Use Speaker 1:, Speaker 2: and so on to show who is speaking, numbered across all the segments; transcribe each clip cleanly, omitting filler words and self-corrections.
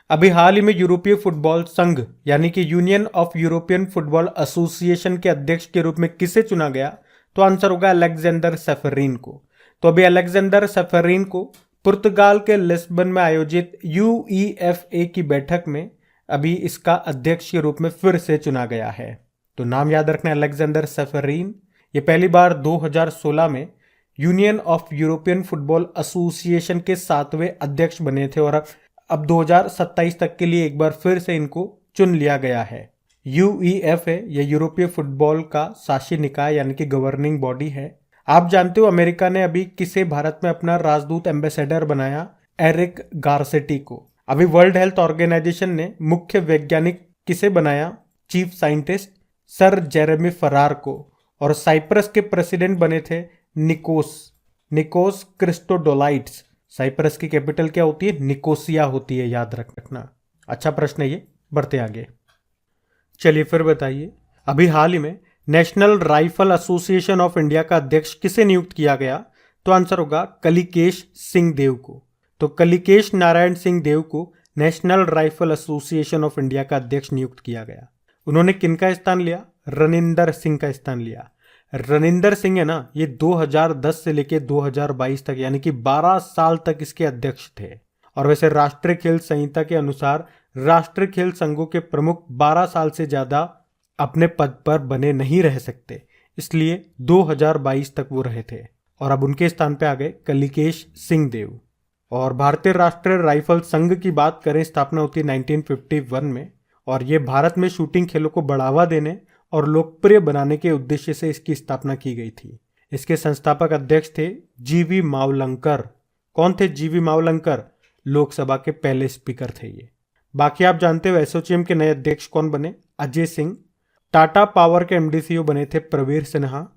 Speaker 1: अभी हाल ही में यूरोपीय फुटबॉल संघ यानी कि union of European football association के अध्यक्ष के रूप में किसे चुना गया? तो आंसर होगा अलेक्जेंडर सेफरीन को। तो अभी अलेक्जेंडर सेफरीन को पुर्तगाल के लिस्बन में आयोजित यूईएफए की बैठक में अभी इसका अध्यक्ष के रूप में फिर से चुना गया है। तो नाम याद रखना है अलेक्जेंडर सेफरीन। ये पहली बार 2016 में union of European football association के 7वें अध्यक्ष बने थे और अब 2027 तक के लिए एक बार फिर से इनको चुन लिया गया है। यूईएफए ये यूरोपीय फुटबॉल का शासी निकाय यानी कि गवर्निंग बॉडी है। आप जानते हो अमेरिका ने अभी किसे भारत में अपना राजदूत एम्बेसडर बनाया? एरिक गारसेटी को। अभी वर्ल्ड हेल्थ ऑर्गेनाइजेशन ने मुख्य वैज्ञानिक किसे बनाया? चीफ साइंटिस्ट सर जेरेमी फरार को। और साइप्रस के प्रेसिडेंट बने थे निकोस क्रिस्टोडोलाइट्स। साइप्रस की कैपिटल क्या होती है? निकोसिया होती है, याद रखना। अच्छा प्रश्न है ये, बढ़ते आगे। चलिए फिर बताइए, अभी हाल ही में national rifle association of India का अध्यक्ष किसे नियुक्त किया गया? तो आंसर होगा कलिकेश सिंह देव को। तो कलिकेश नारायण सिंह देव को national rifle association of India का अध्यक्ष नियुक्त किया गया। उन्होंने किनका स्थान लिया? रनिंदर सिंह का स्थान लिया। रनिंदर सिंह है ना, ये 2010 से लेके 2022 तक यानी कि 12 साल तक इसके अध्यक्ष थे। और वैसे राष्ट्रीय खेल संहिता के अनुसार राष्ट्रीय खेल संघों के प्रमुख 12 साल से ज्यादा अपने पद पर बने नहीं रह सकते, इसलिए 2022 तक वो रहे थे और अब उनके स्थान पे आ गए कलिकेश सिंह देव। और भारतीय राष्ट्रीय राइफल संघ की बात करें, स्थापना होती है 1951 में और ये भारत में शूटिंग खेलों को बढ़ावा देने और लोकप्रिय बनाने के उद्देश्य से इसकी स्थापना की गई थी। इसके संस्थापक अध्यक्ष थे जीवी मावलंकर। कौन थे जीवी मावलंकर? लोकसभा के पहले स्पीकर थे ये। बाकी आप जानते हो एसोचैम के नए अध्यक्ष कौन बने? अजय सिंह। टाटा पावर के एमडी बने थे प्रवीर सिन्हा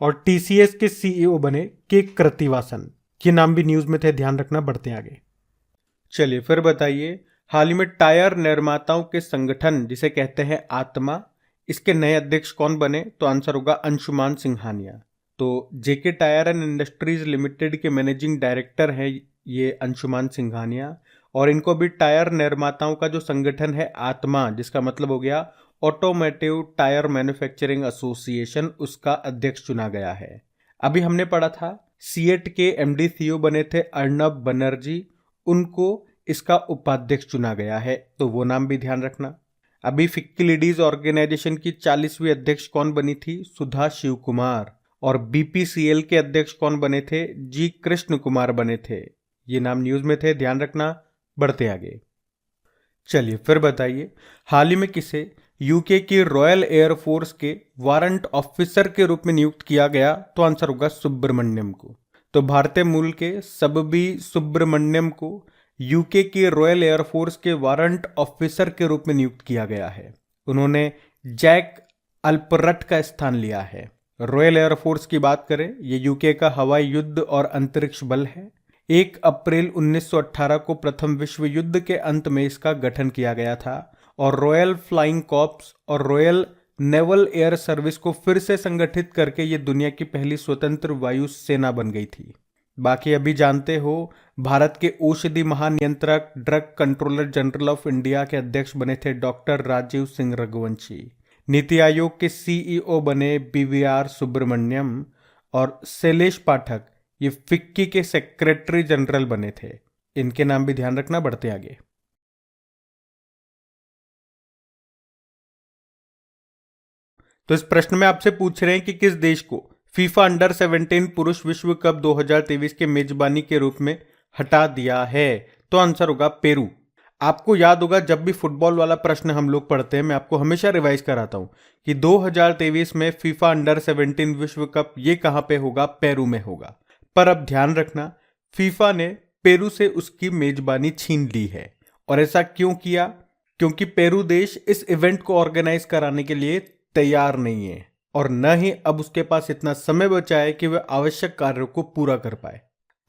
Speaker 1: और टीसीएस के सीईओ बने के कृतिवासन। ये नाम भी न्यूज में थे, ध्यान रखना। बढ़ते आगे। चलिए फिर बताइए, हाल ही में टायर निर्माताओं के संगठन जिसे कहते हैं आत्मा, इसके नए अध्यक्ष कौन बने? तो आंसर होगा अंशुमान सिंघानिया। तो जेके टायर एंड इंडस्ट्रीज लिमिटेड के मैनेजिंग डायरेक्टर हैं ये अंशुमान सिंघानिया और इनको भी टायर निर्माताओं का जो संगठन है आत्मा, जिसका मतलब हो गया ऑटोमेटिव टायर मैन्युफैक्चरिंग एसोसिएशन, उसका अध्यक्ष चुना गया है। अभी हमने पढ़ा था सीएट के एमडी सीईओ बने थे अर्नब बनर्जी, उनको इसका उपाध्यक्ष चुना गया है, तो वो नाम भी ध्यान रखना। अभी फिक्की लेडीज ऑर्गेनाइजेशन की 40वीं अध्यक्ष कौन बनी थी? सुधा शिव कुमार। और बीपीसीएल के अध्यक्ष कौन बने थे? जी कृष्ण कुमार बने थे। ये नाम न्यूज में थे, ध्यान रखना। बढ़ते आगे। चलिए फिर बताइए, हाल ही में किसे यूके की रॉयल एयरफोर्स के वारंट ऑफिसर के रूप में नियुक्त किया गया? तो आंसर होगा सुब्रमण्यम को। तो भारतीय मूल के सबबी सुब्रमण्यम को यूके की रॉयल एयरफोर्स के वारंट ऑफिसर के रूप में नियुक्त किया गया है। उन्होंने जैक अल्परट का स्थान लिया है। रॉयल एयरफोर्स की बात करें, ये यूके का हवाई युद्ध और अंतरिक्ष बल है। 1 अप्रैल 1918 को प्रथम विश्व युद्ध के अंत में इसका गठन किया गया था और रॉयल फ्लाइंग कॉर्प्स और रॉयल नेवल एयर सर्विस को फिर से संगठित करके ये दुनिया की पहली स्वतंत्र वायु सेना बन गई थी। बाकी अभी जानते हो भारत के औषधि महानियंत्रक drug controller general of India के अध्यक्ष बने थे डॉक्टर राजीव सिंह रघुवंशी। नीति आयोग के सीईओ बने बीवीआर सुब्रमण्यम और शैलेश पाठक ये फिक्की के सेक्रेटरी जनरल बने थे। इनके नाम भी ध्यान रखना। बढ़ते आगे। तो इस प्रश्न में आपसे पूछ रहे हैं कि किस देश को फीफा अंडर 17 पुरुष विश्व कप 2023 के मेजबानी के रूप में हटा दिया है? तो आंसर होगा पेरू। आपको याद होगा जब भी फुटबॉल वाला प्रश्न हम लोग पढ़ते हैं, मैं आपको हमेशा रिवाइज कराता हूं कि 2023 में फीफा अंडर 17 विश्व कप ये कहां पे होगा? पेरू में होगा। पर अब ध्यान रखना, फीफा ने पेरू से उसकी मेजबानी छीन ली है। और ऐसा क्यों किया? क्योंकि पेरू देश इस इवेंट को ऑर्गेनाइज कराने के लिए तैयार नहीं है और न ही अब उसके पास इतना समय बचा है कि वह आवश्यक कार्यों को पूरा कर पाए।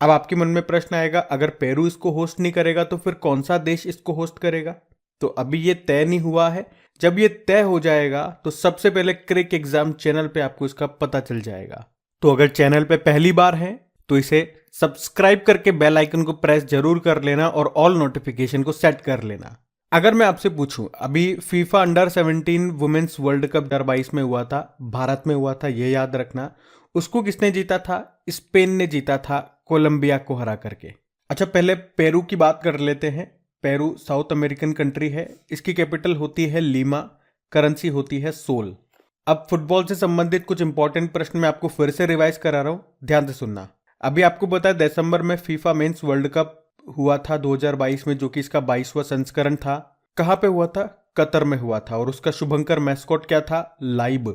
Speaker 1: अब आपके मन में प्रश्न आएगा, अगर पेरू इसको होस्ट नहीं करेगा तो फिर कौन सा देश इसको होस्ट करेगा? तो अभी ये तय नहीं हुआ है। जब ये तय हो जाएगा तो सबसे पहले क्रिक एग्जाम चैनल पे आपको इसका पता चल जाएगा। तो अगर चैनल पे पहली बार है तो इसे सब्सक्राइब करके बेल आइकन को प्रेस जरूर कर लेना और ऑल नोटिफिकेशन को सेट कर लेना। अगर मैं आपसे पूछूं, अभी FIFA under 17 women's world cup 2022 में हुआ था, भारत में हुआ था, ये याद रखना। उसको किसने जीता था? स्पेन ने जीता था, कोलंबिया को हरा करके। अच्छा, पहले पेरू की बात कर लेते हैं। पेरू साउथ अमेरिकन कंट्री है, इसकी कैपिटल होती है लीमा, करेंसी होती है सोल। अब फुटबॉल से संबंधित कुछ इंपॉर्टेंट प्रश्न मैं आपको फिर से रिवाइज करा रहा हूं, ध्यान से सुनना। अभी आपको पता है दिसंबर में फीफा मेंस वर्ल्ड कप हुआ था 2022 में, जो कि इसका 22वां संस्करण था। कहां पे हुआ था? कतर में हुआ था, और उसका शुभंकर मैस्कॉट क्या था? लाइब।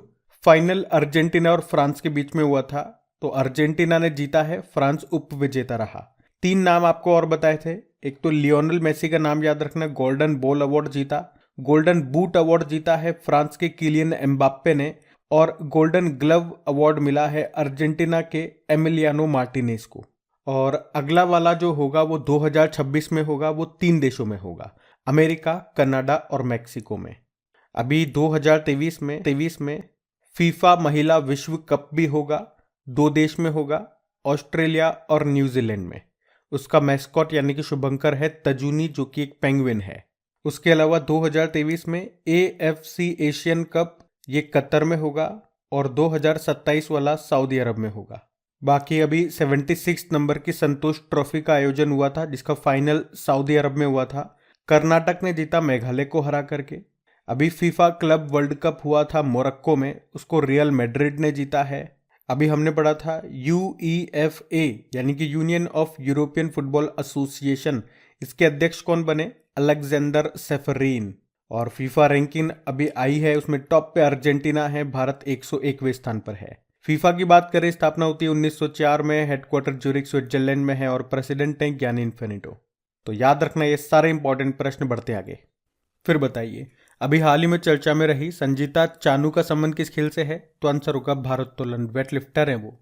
Speaker 1: फाइनल अर्जेंटीना और फ्रांस के बीच में हुआ था, तो अर्जेंटीना ने जीता है, फ्रांस उप विजेता रहा। 3 नाम आपको और बताए थे। एक तो लियोनेल मेसी का नाम याद रखना, गोल्डन बॉल अवार्ड जीता। गोल्डन बूट अवार्ड जीता है फ्रांस के किलियन एम्बाप्पे ने, और गोल्डन ग्लव अवार्ड मिला है अर्जेंटीना के एमिलियानो मार्टिनेज को। और अगला वाला जो होगा वो 2026 में होगा, वो 3 देशों में होगा, अमेरिका, कनाडा और मैक्सिको में। अभी 2023 में फीफा महिला विश्व कप भी होगा, 2 देश में होगा, ऑस्ट्रेलिया और न्यूजीलैंड में। उसका मैस्कॉट यानी कि शुभंकर है तजूनी, जो कि एक पेंगुइन है। उसके अलावा 2023 में AFC एशियन कप, ये कतर में होगा, और 2027 वाला सऊदी अरब में होगा। बाकी अभी 76 नंबर की संतोष ट्रॉफी का आयोजन हुआ था, जिसका फाइनल सऊदी अरब में हुआ था। कर्नाटक ने जीता मेघालय को हरा करके। अभी फीफा क्लब वर्ल्ड कप हुआ था मोरक्को में, उसको रियल मैड्रिड ने जीता है। अभी हमने पढ़ा था UEFA यानी कि union of European football association, इसके अध्यक्ष कौन बने? अलेक्जेंडर सेफरीन। और फीफा रैंकिंग अभी आई है, उसमें टॉप पे अर्जेंटीना है, भारत 101वें स्थान पर है। फीफा की बात करें, स्थापना होती है 1904 में, हेडक्वार्टर ज्यूरिख स्विट्जरलैंड में है, और प्रेसिडेंट है गियानी इन्फिनिटो। तो याद रखना ये सारे इंपॉर्टेंट प्रश्न। बढ़ते आगे। फिर बताइए, अभी हाल ही में चर्चा में रही संजीता चानू का संबंध किस खेल से है? तो आंसर होगा भारोत्तोलन, वेटलिफ्टर है वो।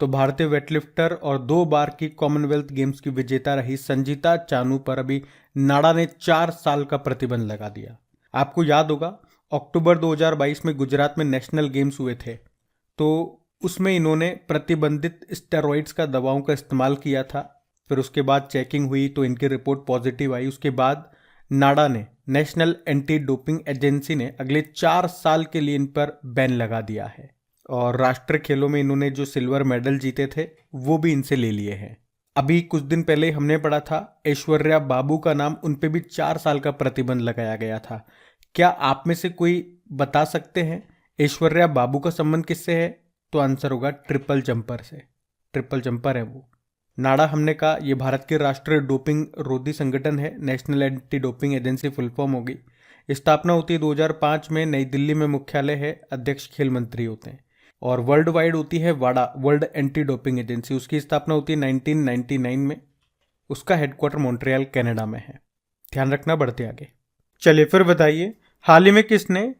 Speaker 1: तो भारतीय वेटलिफ्टर और 2 बार की कॉमनवेल्थ गेम्स की विजेता रही संजीता चानू पर अभी नाडा ने 4 साल का प्रतिबंध लगा दिया। आपको याद होगा अक्टूबर 2022 में गुजरात में नेशनल गेम्स हुए थे, तो उसमें इन्होंने प्रतिबंधित स्टेरॉइड्स का दवाओं का इस्तेमाल किया था। फिर उसके बाद चेकिंग हुई तो इनकी रिपोर्ट पॉजिटिव आई। उसके बाद नाडा ने, नेशनल एंटी डोपिंग एजेंसी ने, अगले 4 साल के लिए इन पर बैन लगा दिया है। और राष्ट्रीय खेलों में इन्होंने जो सिल्वर मेडल जीते थे वो भी इनसे ले लिए हैं। अभी कुछ दिन पहले हमने पढ़ा था ऐश्वर्या बाबू का नाम, उन पे भी 4 साल का प्रतिबंध लगाया गया था। क्या आप में से कोई बता सकते हैं ऐश्वर्या बाबू का संबंध किससे है? तो आंसर होगा ट्रिपल जंपर से। ट्रिपल जंपर है वो। नाडा हमने कहा ये भारत के राष्ट्रीय डोपिंग रोधी संगठन है, national anti doping agency full form होगी। स्थापना होती है 2005 में, नई दिल्ली में मुख्यालय है, अध्यक्ष खेल मंत्री होते हैं। और वर्ल्ड वाइड होती है वाडा, वर्ल्ड एंटी डोपिंग एजेंसी, उसकी स्थापना होती है 1999 में। उसका हेडक्वार्टर मॉन्ट्रियल कनाडा में है। ध्यान रखना। बढ़ते आगे। चलिए फिर बताइए, हाल ही में किसने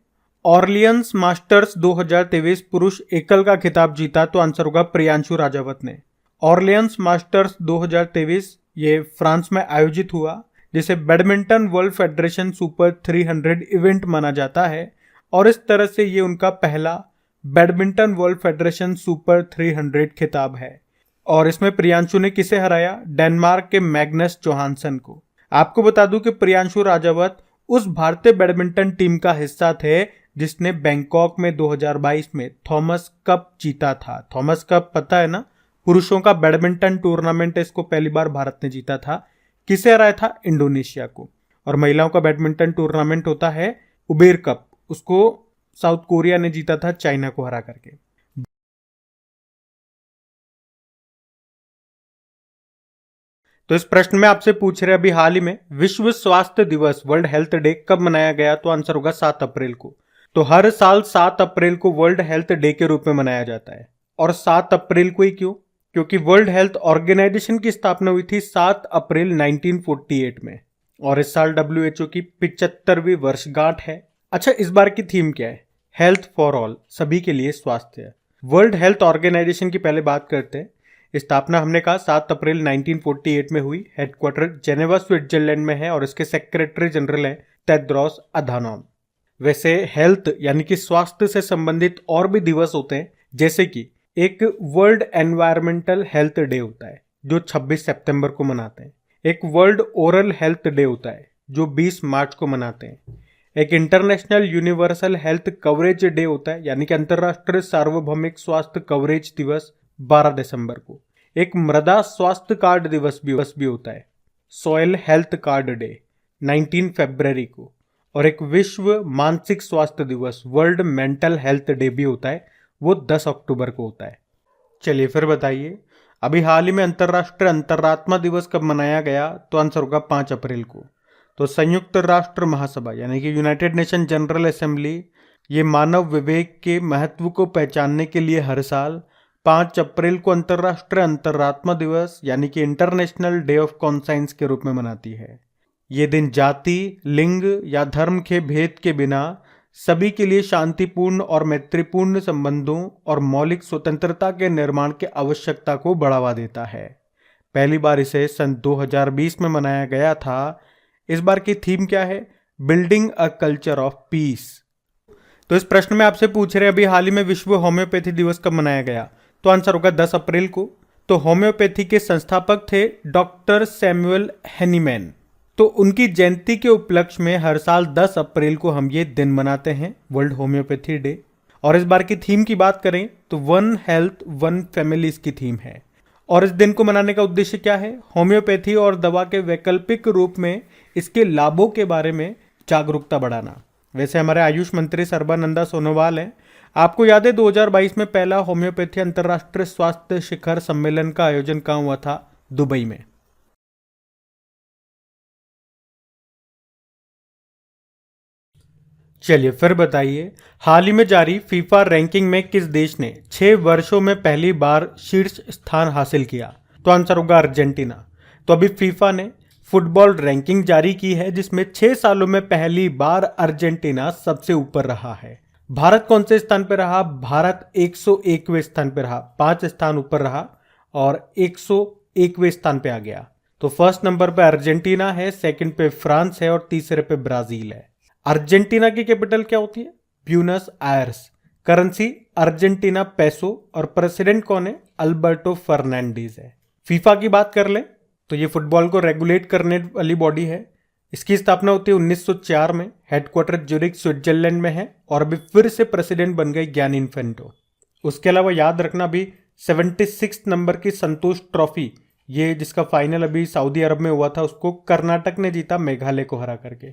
Speaker 1: ऑर्लियंस मास्टर्स 2023 पुरुष एकल का खिताब जीता? तो आंसर होगा प्रियांशु राजावत ने। ऑर्लियंस मास्टर्स 2023 ये फ्रांस में आयोजित हुआ, जिसे badminton world federation super 300 event माना जाता है, और इस तरह से ये उनका पहला बैडमिंटन वर्ल्ड फेडरेशन सुपर 300 खिताब है। और इसमें प्रियांशु ने किसे हराया? डेनमार्क के मैग्नस जोहानसन को। आपको बता दूं कि प्रियांशु राजावत उस भारतीय बैडमिंटन टीम का हिस्सा थे जिसने बैंकॉक में 2022 में थॉमस कप जीता था। थॉमस कप पता है ना, पुरुषों का बैडमिंटन टूर्नामेंट, इसको पहली बार भारत ने जीता था। किसे हराया था? इंडोनेशिया को। और महिलाओं का बैडमिंटन टूर्नामेंट होता है उबेर कप, उसको साउथ कोरिया ने जीता था चाइना को हरा करके। तो इस प्रश्न में आपसे पूछ रहे अभी हाल ही में विश्व स्वास्थ्य दिवस, वर्ल्ड हेल्थ डे कब मनाया गया? तो आंसर होगा 7 अप्रैल को। तो हर साल 7 अप्रैल को वर्ल्ड हेल्थ डे के रूप में मनाया जाता है। और 7 अप्रैल को ही क्यों? क्योंकि वर्ल्ड हेल्थ ऑर्गेनाइजेशन की स्थापना हुई थी 7 अप्रैल 1948 में, और इस साल WHO की 75वीं वर्षगांठ है। अच्छा, इस बार की थीम क्या है? हेल्थ फॉर ऑल, सभी के लिए स्वास्थ्य। वर्ल्ड हेल्थ ऑर्गेनाइजेशन की पहले बात करते हैं। स्थापना हमने कहा 7 अप्रैल 1948 में हुई, हेडक्वार्टर जेनेवा स्विट्जरलैंड में है, और इसके सेक्रेटरी जनरल हैं टेड्रोस अधानोम। वैसे हेल्थ यानी कि स्वास्थ्य से संबंधित और भी दिवस होते हैं, जैसे कि एक वर्ल्ड एनवायरमेंटल हेल्थ डे होता है जो 26 सितंबर को मनाते हैं। एक वर्ल्ड ओरल हेल्थ डे होता है जो 20 मार्च को मनाते हैं। एक international universal health coverage day होता है, यानी कि अंतर्राष्ट्रीय सार्वभौमिक स्वास्थ्य कवरेज दिवस 12 दिसंबर को। एक मृदा स्वास्थ्य कार्ड दिवस भी होता है, सॉइल हेल्थ कार्ड डे 19 फरवरी को। और एक विश्व मानसिक स्वास्थ्य दिवस वर्ल्ड मेंटल हेल्थ डे भी होता है, वो 10 अक्टूबर को होता है। चलिए फिर बताइए, अभी हाल ही में अंतर्राष्ट्रीय अंतरात्मा दिवस कब मनाया गया? तो आंसर होगा 5 अप्रैल को। तो संयुक्त राष्ट्र महासभा यानी कि यूनाइटेड नेशन जनरल असेंबली, ये मानव विवेक के महत्व को पहचानने के लिए हर साल 5 अप्रैल को अंतर्राष्ट्रीय अंतरात्मा दिवस यानी कि इंटरनेशनल डे ऑफ कॉन्साइंस के रूप में मनाती है। ये दिन जाति, लिंग या धर्म के भेद के बिना सभी के लिए शांतिपूर्ण और मैत्रीपूर्ण संबंधों और मौलिक स्वतंत्रता के निर्माण की आवश्यकता को बढ़ावा देता है। पहली बार इसे सन 2020 में मनाया गया था। इस बार की थीम क्या है? Building a culture of peace. तो इस प्रश्न में आपसे पूछ रहे हैं अभी हाल ही में विश्व होम्योपैथी दिवस कब मनाया गया? तो आंसर होगा 10 अप्रैल को। तो होम्योपैथी के संस्थापक थे डॉक्टर सैमुअल हैनीमैन। तो उनकी जयंती के उपलक्ष्य में हर साल 10 अप्रैल को हम ये दिन मनाते हैं, वर्ल्ड होम्योपैथी डे। और इस बार की थीम की बात करें तो वन हेल्थ वन फैमिली इसकी थीम है। और इस दिन को मनाने का उद्देश्य क्या है? होम्योपैथी और दवा के वैकल्पिक रूप में इसके लाभों के बारे में जागरूकता बढ़ाना। वैसे हमारे आयुष मंत्री सर्बानंदा सोनोवाल हैं। आपको याद है 2022 में पहला होम्योपैथी अंतर्राष्ट्रीय स्वास्थ्य शिखर सम्मेलन का आयोजन कहाँ हुआ था? दुबई में। चलिए फिर बताइए, हाल ही में जारी फीफा रैंकिंग में किस देश ने 6 वर्षों में पहली बार शीर्ष स्थान हासिल किया? तो आंसर होगा अर्जेंटीना। तो अभी फीफा ने फुटबॉल रैंकिंग जारी की है जिसमें 6 सालों में पहली बार अर्जेंटीना सबसे ऊपर रहा है। भारत कौन से स्थान पर रहा? भारत 101वें स्थान पर रहा, 5 स्थान ऊपर रहा और 101वें स्थान पे आ गया। तो फर्स्ट नंबर पे अर्जेंटीना है, सेकंड पे फ्रांस है और तीसरे पे ब्राजील है। अर्जेंटीना की कैपिटल क्या होती है? Buenos Aires. Currency Argentina peso और प्रेसिडेंट कौन है? अल्बर्टो फर्नांडीज है। फीफा की बात कर ले तो ये फुटबॉल को रेगुलेट करने वाली बॉडी है। इसकी स्थापना होती है 1904 में, हेडक्वार्टर ज्यूरिख स्विट्जरलैंड में है और अभी फिर से प्रेसिडेंट बन गए ज्ञानी इन्फेंटो। उसके अलावा याद रखना अभी 76 नंबर की संतोष ट्रॉफी, ये जिसका फाइनल अभी सऊदी अरब में हुआ था, उसको कर्नाटक ने जीता मेघालय को हरा करके।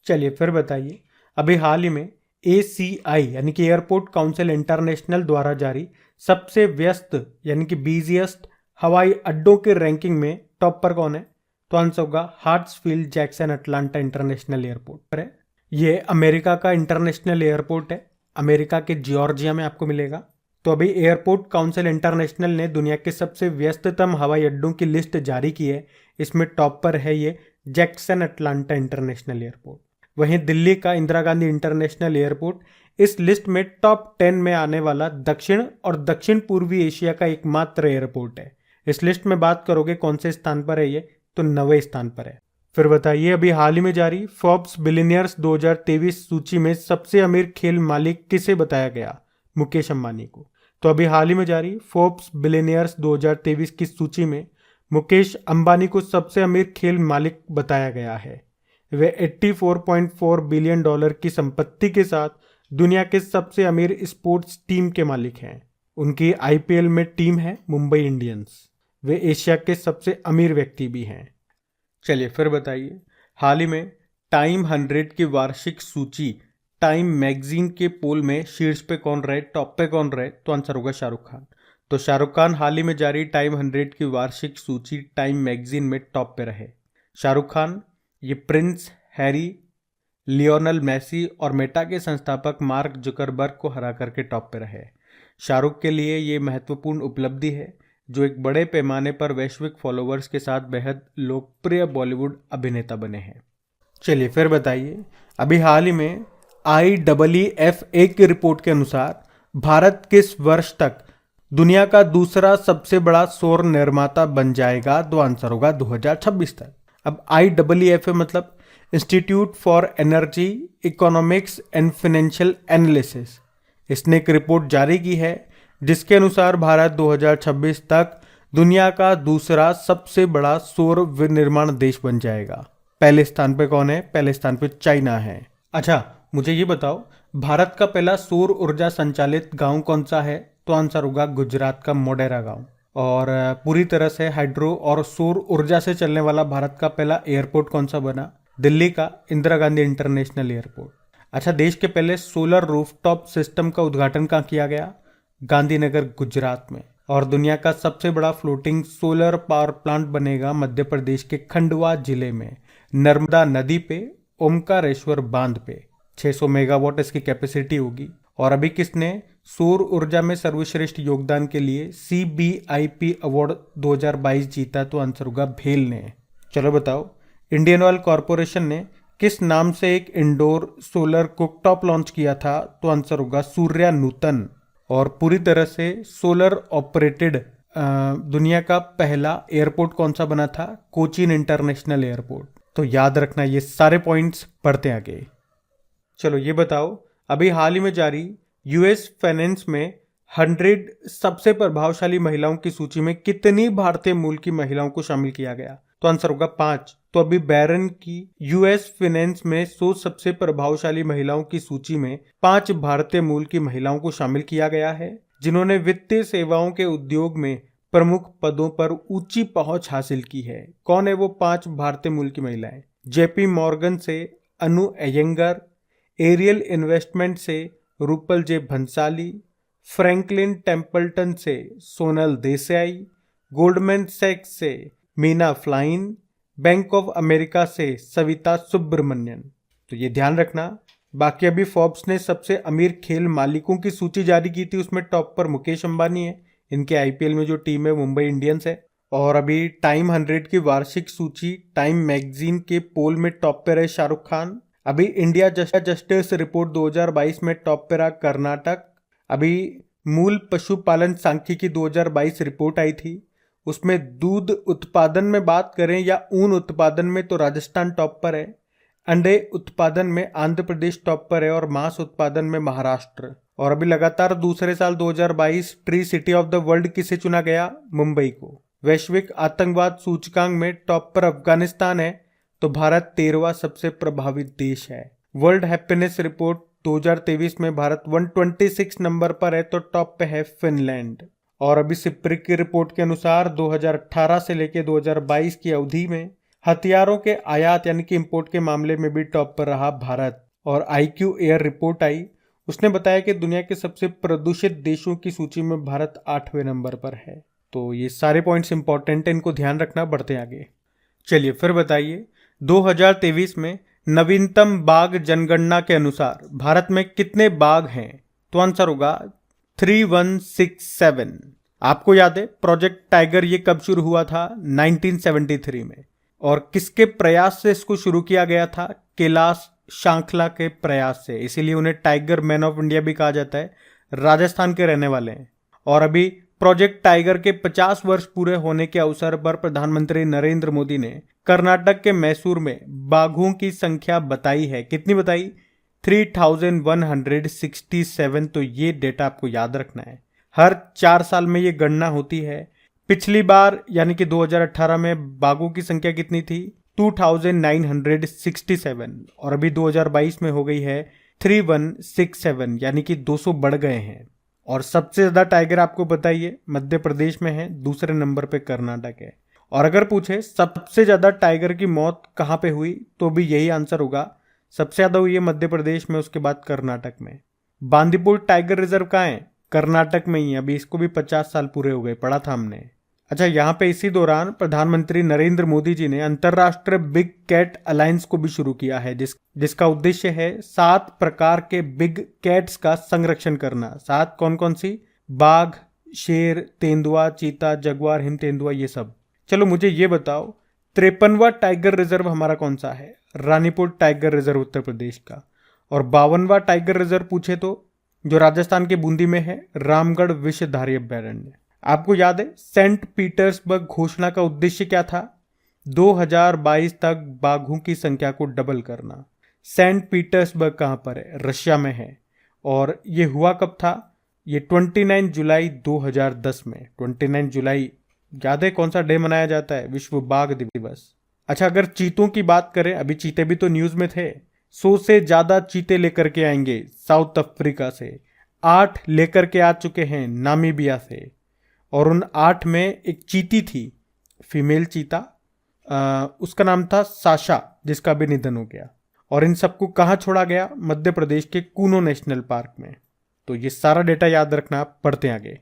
Speaker 1: चलिए फिर बताइए, अभी हाल ही में ACI यानी कि एयरपोर्ट काउंसिल इंटरनेशनल द्वारा जारी सबसे व्यस्त यानी कि बिजिएस्ट हवाई अड्डों के रैंकिंग में टॉप पर कौन है? तो आंसर होगा हार्ट्सफील्ड जैक्सन अटलांटा इंटरनेशनल एयरपोर्ट पर है। ये अमेरिका का इंटरनेशनल एयरपोर्ट है, अमेरिका के जॉर्जिया में आपको मिलेगा। तो अभी एयरपोर्ट काउंसिल इंटरनेशनल ने दुनिया के सबसे व्यस्ततम हवाई अड्डों की लिस्ट जारी की है। इसमें टॉप पर है ये जैक्सन अटलांटा इंटरनेशनल एयरपोर्ट। वहीं दिल्ली का इंदिरा गांधी इंटरनेशनल एयरपोर्ट इस लिस्ट में टॉप 10 में आने वाला दक्षिण और दक्षिण पूर्वी एशिया का एकमात्र एयरपोर्ट है। इस लिस्ट में बात करोगे कौन से स्थान पर है ये? तो 9वें स्थान पर है। फिर बताइए, अभी हाल ही में जारी फोर्ब्स बिलियनियर्स 2023 सूची में सबसे अमीर खेल मालिक किसे बताया गया? मुकेश अंबानी को। तो अभी हाल ही में जारी फोर्ब्स बिलियनियर्स 2023 की सूची में मुकेश अंबानी को सबसे अमीर खेल मालिक बताया गया है। वे $84.4 बिलियन की संपत्ति के साथ दुनिया के सबसे अमीर स्पोर्ट्स टीम के मालिक हैं। उनकी IPL में टीम है मुंबई इंडियंस। वे एशिया के सबसे अमीर व्यक्ति भी हैं। चलिए फिर बताइए, हाल ही में टाइम 100 की वार्षिक सूची टाइम मैगजीन के पोल में शीर्ष पे कौन रहे, टॉप पे कौन रहे? तो आंसर होगा शाहरुख खान। तो शाहरुख खान हाल ही में जारी टाइम 100 की वार्षिक सूची टाइम मैगजीन में टॉप पे रहे। शाहरुख खान ये प्रिंस हैरी, लियोनल मेसी और मेटा के संस्थापक मार्क जुकरबर्ग को हरा करके टॉप पे रहे। शाहरुख के लिए ये महत्वपूर्ण उपलब्धि है जो एक बड़े पैमाने पर वैश्विक फॉलोअर्स के साथ बेहद लोकप्रिय बॉलीवुड अभिनेता बने हैं। चलिए फिर बताइए, अभी हाल ही में IEEFA की रिपोर्ट के अनुसार भारत किस वर्ष तक दुनिया का दूसरा सबसे बड़ा सौर निर्माता बन जाएगा? तो आंसर होगा 2026 तक। अब IEEFA मतलब institute for energy economics and financial analysis, इसने एक रिपोर्ट जारी की है जिसके अनुसार भारत 2026 तक दुनिया का दूसरा सबसे बड़ा सौर विनिर्माण देश बन जाएगा। पहले स्थान पे कौन है? पहले स्थान पे चाइना है। अच्छा, मुझे ये बताओ, भारत का पहला सौर ऊर्जा संचालित गांव कौन सा है? तो आंसर होगा गुजरात का मोढेरा गांव। और पूरी तरह से हाइड्रो और सौर ऊर्जा से चलने वाला भारत का पहला एयरपोर्ट कौन सा बना? दिल्ली का इंदिरा गांधी इंटरनेशनल एयरपोर्ट। अच्छा, देश के पहले सोलर रूफटॉप सिस्टम का उद्घाटन कहाँ किया गया? गांधीनगर, गुजरात में। और दुनिया का सबसे बड़ा फ्लोटिंग सोलर पावर प्लांट बनेगा मध्य प्रदेश के खंडवा जिले में, नर्मदा नदी पे, ओमकारेश्वर बांध पे। 600 मेगावाट इसकी कैपेसिटी होगी। और अभी किसने सौर ऊर्जा में सर्वश्रेष्ठ योगदान के लिए CBIP अवार्ड 2022 जीता? तो आंसर होगा भेल ने। चलो बताओ, इंडियन ऑयल कॉरपोरेशन ने किस नाम से एक इंडोर सोलर कुकटॉप लॉन्च किया था? तो आंसर होगा सूर्या नूतन। और पूरी तरह से सोलर ऑपरेटेड दुनिया का पहला एयरपोर्ट कौन सा बना था? Cochin international airport. तो याद रखना ये सारे पॉइंट्स, पढ़ते आगे। चलो ये बताओ, अभी हाल ही में जारी US फाइनेंस में 100 सबसे प्रभावशाली महिलाओं की सूची में कितनी भारतीय मूल की महिलाओं को शामिल किया गया? तो आंसर होगा 5। तो अभी बैरन की US फाइनेंस में 100 सबसे प्रभावशाली महिलाओं की सूची में 5 भारतीय मूल की महिलाओं को शामिल किया गया है, जिन्होंने वित्तीय सेवाओं के उद्योग में प्रमुख पदों पर ऊंची पहुंच हासिल की है। कौन है वो 5 भारतीय मूल की महिलाएं? JP मॉर्गन से अनु अयंगर, एरियल इन्वेस्टमेंट से रूपल जे भंसाली, फ्रैंकलिन टेम्पल्टन से सोनल देसाई, गोल्डमैन सैक्स से मीना फ्लाइन, बैंक ऑफ अमेरिका से सविता सुब्रमण्यन। तो ये ध्यान रखना। बाकी अभी फोर्ब्स ने सबसे अमीर खेल मालिकों की सूची जारी की थी, उसमें टॉप पर मुकेश अंबानी है। इनके IPL में जो टीम है मुंबई इंडियंस है। और अभी टाइम 100 की वार्षिक सूची टाइम मैगजीन के पोल में टॉप पर है शाहरुख खान। अभी इंडिया जस्टिस रिपोर्ट 2022 में टॉप पर रहा कर्नाटक। अभी मूल पशुपालन सांख्यिकी 2022 रिपोर्ट आई थी, उसमें दूध उत्पादन में बात करें या ऊन उत्पादन में तो राजस्थान टॉप पर है, अंडे उत्पादन में आंध्र प्रदेश टॉप पर है और मांस उत्पादन में महाराष्ट्र। और अभी लगातार दूसरे साल 2022 tree city of the world किसे चुना गया? मुंबई को। वैश्विक आतंकवाद सूचकांक में टॉप पर अफगानिस्तान है, तो भारत 13वां सबसे प्रभावित देश है। वर्ल्ड हैप्पीनेस रिपोर्ट 2023 में भारत 126 नंबर पर है, तो टॉप पे है फिनलैंड। और अभी सिप्रिक की रिपोर्ट के अनुसार 2018 से लेकर 2022 की अवधि में हथियारों के आयात यानी कि इंपोर्ट के मामले में भी टॉप पर रहा भारत। और IQ एयर रिपोर्ट आई, उसने बताया कि दुनिया के सबसे प्रदूषित देशों की सूची में भारत 8वें नंबर पर है। तो ये सारे पॉइंट्स इंपॉर्टेंट है, इनको ध्यान रखना। बढ़ते आगे। चलिए फिर बताइए, 2023 में नवीनतम बाघ जनगणना के अनुसार भारत में कितने बाघ हैं? तो आंसर होगा 3167। आपको याद है प्रोजेक्ट टाइगर ये कब शुरू हुआ था? 1973 में। और किसके प्रयास से इसको शुरू किया गया था? कैलाश शांखला के प्रयास से, इसीलिए उन्हें टाइगर मैन ऑफ इंडिया भी कहा जाता है। राजस्थान के रहने वाले हैं। और अभी प्रोजेक्ट टाइगर के 50 वर्ष पूरे होने के अवसर पर प्रधानमंत्री नरेंद्र मोदी ने कर्नाटक के मैसूर में बाघों की संख्या बताई है। कितनी बताई? 3167। तो ये डेटा आपको याद रखना है। हर 4 साल में ये गणना होती है। पिछली बार यानी कि 2018 में बाघों की संख्या कितनी थी? 2967। और अभी 2022 में हो गई है 3167, यानी कि 200 बढ़ गए हैं। और सबसे ज्यादा टाइगर आपको बताइए मध्य प्रदेश में है, दूसरे नंबर पे कर्नाटक है। और अगर पूछे सबसे ज्यादा टाइगर की मौत कहाँ पे हुई, तो भी यही आंसर होगा। सबसे ज्यादा हुई है मध्य प्रदेश में, उसके बाद कर्नाटक में। बांदीपुर टाइगर रिजर्व कहाँ है? कर्नाटक में ही। अभी इसको भी 50 साल पूरे हो गए, पढ़ा था हमने। अच्छा, यहाँ पे इसी दौरान प्रधानमंत्री नरेंद्र मोदी जी ने अंतरराष्ट्रीय बिग कैट अलायंस को भी शुरू किया है, जिसका उद्देश्य है 7 प्रकार के बिग कैट्स का संरक्षण करना। 7 कौन कौन सी? बाघ, शेर, तेंदुआ, चीता, जगुआर, हिम तेंदुआ, ये सब। चलो मुझे ये बताओ, 53वां टाइगर रिजर्व हमारा कौन सा है? रानीपुर टाइगर रिजर्व उत्तर प्रदेश का। और 52वां टाइगर रिजर्व पूछे तो जो राजस्थान के बूंदी में है, रामगढ़ विषधारी अभ्यारण्य। आपको याद है सेंट पीटर्सबर्ग घोषणा का उद्देश्य क्या था? 2022 तक बाघों की संख्या को डबल करना। सेंट पीटर्सबर्ग कहां पर है? रशिया में है। और ये हुआ कब था? ये 29 जुलाई 2010 में। 29 जुलाई याद है कौन सा डे मनाया जाता है? विश्व बाघ दिवस। अच्छा, अगर चीतों की बात करें, अभी चीते भी तो न्यूज में थे। 100 से ज्यादा चीते लेकर के आएंगे साउथ अफ्रीका से। 8 लेकर के आ चुके हैं नामीबिया से। और उन 8 में एक चीती थी, फीमेल चीता। उसका नाम था साशा, जिसका भी निधन हो गया। और इन सबको कहाँ छोड़ा गया? मध्य प्रदेश के कूनो नेशनल पार्क में। तो ये सारा डेटा याद रखना। आप पढ़ते हैं आगे।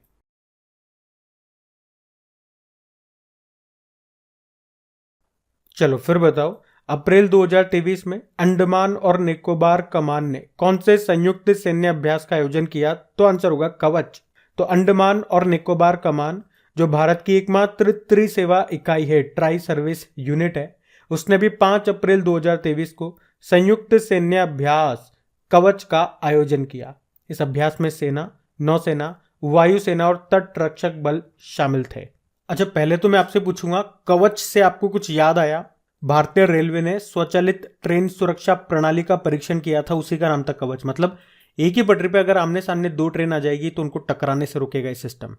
Speaker 1: चलो फिर बताओ, अप्रैल 2023 में अंडमान और निकोबार कमान ने कौन से संयुक्त सैन्य अभ्यास का आयोजन किया? तो आंसर होगा कवच। तो अंडमान और निकोबार कमान, जो भारत की एकमात्र त्रिसेवा इकाई है, ट्राई सर्विस यूनिट है, उसने भी 5 अप्रैल 2023 को संयुक्त सैन्य अभ्यास कवच का आयोजन किया। इस अभ्यास में सेना, नौसेना, वायुसेना और तट रक्षक बल शामिल थे। अच्छा, पहले तो मैं आपसे पूछूंगा, कवच से आपको कुछ याद आया? भारतीय रेलवे ने स्वचालित ट्रेन सुरक्षा प्रणाली का परीक्षण किया था, उसी का नाम था कवच। मतलब एक ही पटरी पे अगर आमने सामने 2 ट्रेन आ जाएगी तो उनको टकराने से रोकेगा ये सिस्टम।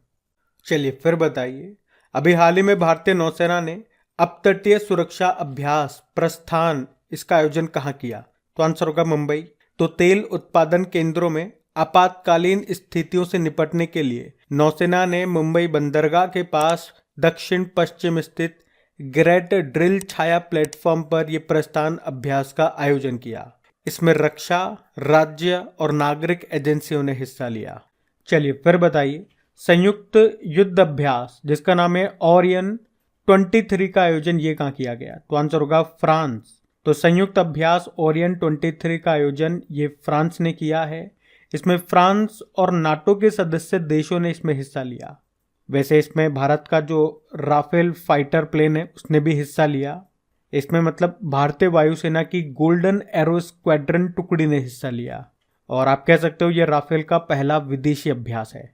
Speaker 1: चलिए फिर बताइए, अभी हाल ही में भारतीय नौसेना ने अपतटीय सुरक्षा अभ्यास प्रस्थान, इसका आयोजन कहाँ किया? तो आंसर होगा मुंबई। तो तेल उत्पादन केंद्रों में आपातकालीन स्थितियों से निपटने के लिए नौसेना ने मुंबई बंदरगाह के पास दक्षिण पश्चिम स्थित ग्रेट ड्रिल छाया प्लेटफॉर्म पर यह प्रस्थान अभ्यास का आयोजन किया। इसमें रक्षा, राज्य और नागरिक एजेंसियों ने हिस्सा लिया। चलिए फिर बताइए, संयुक्त युद्ध अभ्यास जिसका नाम है ओरियन 23 का आयोजन ये कहाँ किया गया? तो आंसर होगा फ्रांस। तो संयुक्त अभ्यास ओरियन 23 का आयोजन ये फ्रांस ने किया है। इसमें फ्रांस और नाटो के सदस्य देशों ने इसमें हिस्सा लिया। वैसे इसमें भारत का जो राफेल फाइटर प्लेन है उसने भी हिस्सा लिया। इसमें मतलब भारतीय वायुसेना की गोल्डन एरो स्क्वाड्रन टुकड़ी ने हिस्सा लिया। और आप कह सकते हो ये राफेल का पहला विदेशी अभ्यास है।